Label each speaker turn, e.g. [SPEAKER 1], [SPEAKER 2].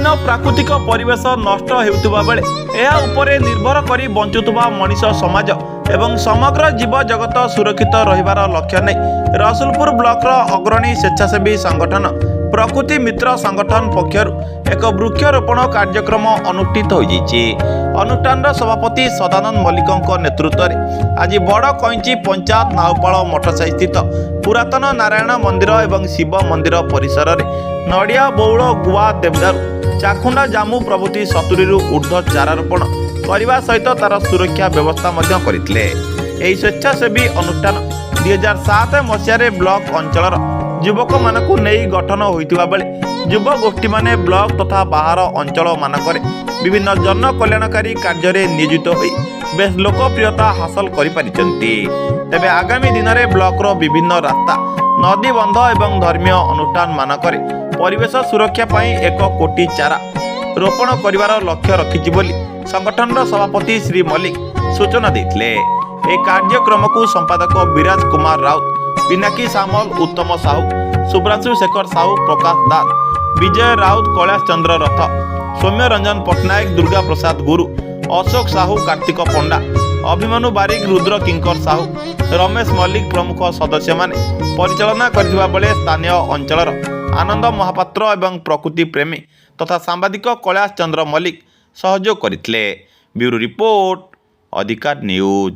[SPEAKER 1] दिन प्राकृतिक परिवेश नष्ट हेउथुबा बेले एहा उपरे निर्भर करी बंचुथुबा मनीष समाज एवं समग्र जीव जगत सुरक्षित रहिबार लक्ष्य नै रसुलपुर ब्लॉक अग्रणी स्वेच्छासेवी संगठन प्रकृति मित्र संगठन पक्षर एक वृक्षरोपण कार्यक्रम अनुष्ठित होइछि। अनुष्ठान सभापति सदानंद मल्लिक नेतृत्व में आज बड़ कईंची पंचायत नाउपाल मठसाई स्थित पुरातन नारायण मंदिर एवं शिव मंदिर परिसर में नड़िया बौल गुआ देवदारू चाखुंडा जामु प्रभृति 70 ऊर्ध्व चारा रोपण करने सहित तार सुरक्षा व्यवस्था करथिले। एही स्वेच्छासेवी अनुष्ठान 2007 मसीह ब्लॉक अंचल युवक मानकु नेई गठन होइतिबा बेले युव गोष्ठी माने ब्लॉक तथा बाहर अंचल मानकरे विभिन्न जन कल्याणकारी कार्य नियोजित होई बेस लोकप्रियता हासिल करि पारिचंती। तेबे आगामी दिन में ब्लॉक विभिन्न रास्ता नदी बंध एवं धर्मीय अनुष्ठान मानकरे परिवेश सुरक्षा पाई 1 कोटी चारा रोपण करिवार लक्ष्य रखिछि बोली संगठन सभापति श्री मल्लिक सूचना देथिले। ए कार्यक्रम को संपादक विराज कुमार राउत, पिनाकी सामल, उत्तम साहू, सुब्रांशु शेखर साहू, प्रकाश दास, विजय राउत, कैलाश चंद्र रथ, सौम्य रंजन पट्टनायक, दुर्गा प्रसाद गुरु, अशोक साहू, कार्तिक पंडा, अभिमनु बारिक, रुद्र किंकर साहू, रमेश मल्लिक प्रमुख सदस्य माने परिचालना करथिबा बेले स्थानीय अंचलर आनंद महापात्र एवं प्रकृति प्रेमी तथा सांबादिक कैलाश चंद्र मल्लिक सहयोग करथिले। ब्यूरो रिपोर्ट अधिकार न्यूज।